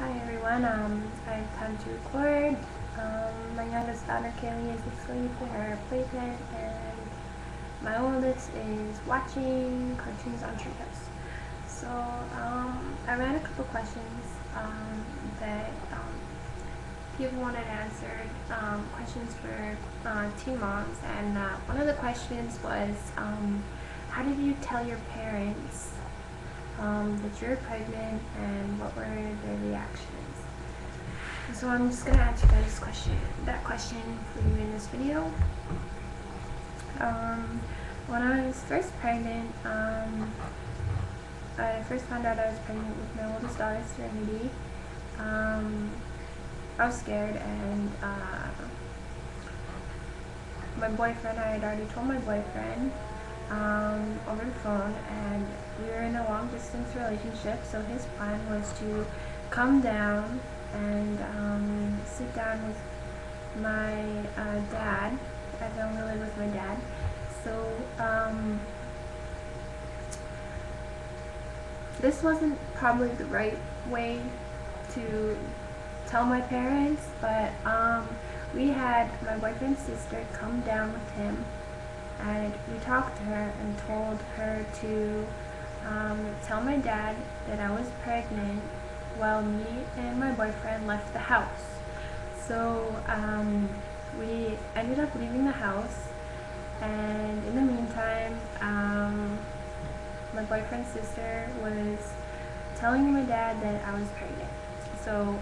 Hi everyone, I have time to record. My youngest daughter Kaylee is asleep in her playpen, and my oldest is watching cartoons on Treehouse. So I ran a couple questions that people wanted answered, questions for teen moms, and one of the questions was, how did you tell your parents that you're pregnant, and what were their reactions? So I'm just gonna answer that question for you in this video. When I was first pregnant, I first found out I was pregnant with my oldest daughter, Serenity. I was scared, and my boyfriend, I had already told my boyfriend over the phone, and we were in a long distance relationship, so his plan was to come down and sit down with my dad. I don't live with my dad, so this wasn't probably the right way to tell my parents, but we had my boyfriend's sister come down with him, and we talked to her and told her to tell my dad that I was pregnant while me and my boyfriend left the house. So we ended up leaving the house, and in the meantime, my boyfriend's sister was telling my dad that I was pregnant. So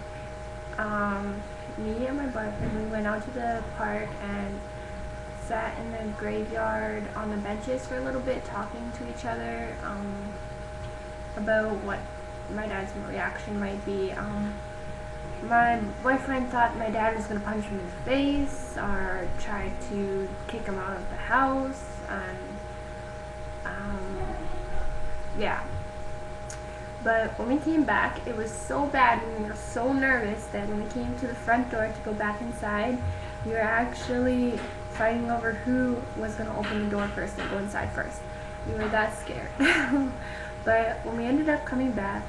me and my boyfriend, we went out to the park and sat in the graveyard on the benches for a little bit, talking to each other about what my dad's reaction might be. My boyfriend thought my dad was going to punch him in the face or try to kick him out of the house, and yeah. But when we came back, it was so bad and we were so nervous that when we came to the front door to go back inside, we were actually fighting over who was going to open the door first and go inside first. We were that scared. But when we ended up coming back,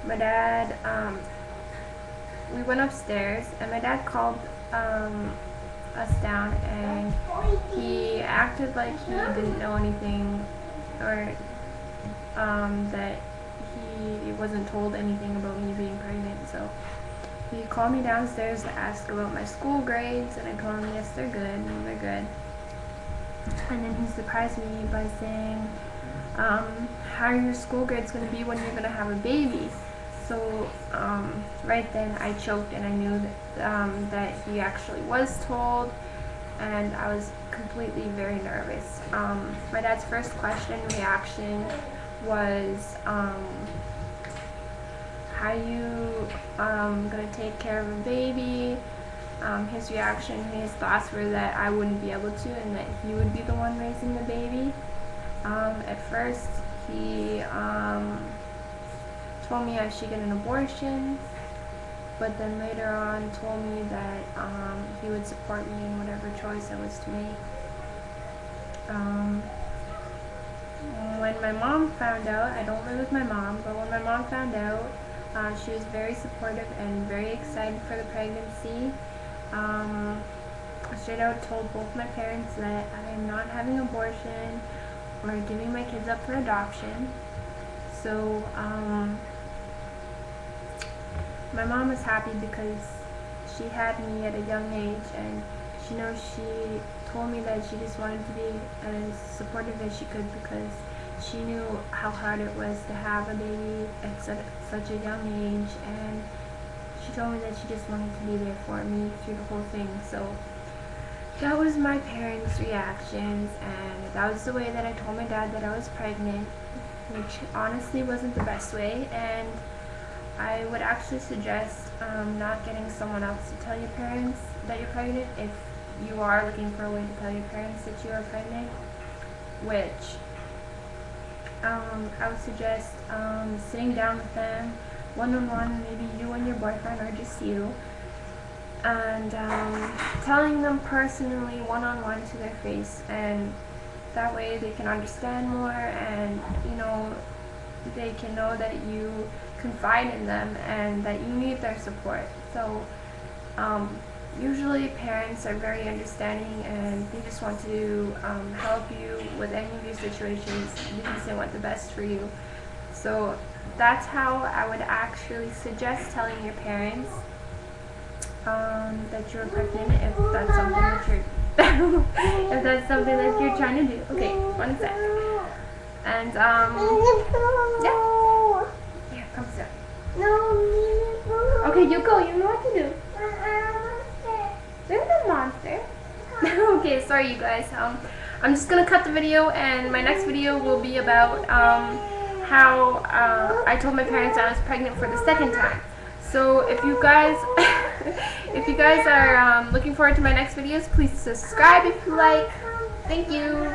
my dad, we went upstairs, and my dad called us down, and he acted like he didn't know anything, or that he wasn't told anything about me being pregnant. So he called me downstairs to ask about my school grades, and I told him yes, they're good, and they're good. And then he surprised me by saying, how are your school grades going to be when you're going to have a baby? So right then I choked, and I knew that he actually was told, and I was completely very nervous. My dad's first reaction was, how you gonna take care of a baby? His reaction, his thoughts were that I wouldn't be able to, and that he would be the one raising the baby. At first, he told me I should get an abortion, but then later on told me that he would support me in whatever choice I was to make. When my mom found out, I don't live with my mom, but when my mom found out, she was very supportive and very excited for the pregnancy. I straight out told both my parents that I am not having an abortion or giving my kids up for adoption. So my mom was happy because she had me at a young age, and she told me that she just wanted to be as supportive as she could, because she knew how hard it was to have a baby at such a young age, and she told me that she just wanted to be there for me through the whole thing. So that was my parents' reactions, and that was the way that I told my dad that I was pregnant, which honestly wasn't the best way, and I would actually suggest not getting someone else to tell your parents that you're pregnant if you are looking for a way to tell your parents that you are pregnant, which I would suggest sitting down with them one-on-one, maybe you and your boyfriend, or just you, and telling them personally one-on-one to their face, and that way they can understand more, and they can know that you confide in them and that you need their support. So usually parents are very understanding and they just want to help you with any of your situations because they want the best for you. So that's how I would actually suggest telling your parents that you're pregnant if that's something that you're if that's something that you're trying to do. Okay, one sec. And yeah. Here, come sit. Okay, you go. You know what to do. There's a monster. Okay, sorry you guys. I'm just gonna cut the video, and my next video will be about how I told my parents I was pregnant for the second time. So if you guys are looking forward to my next videos, please subscribe if you like. Thank you.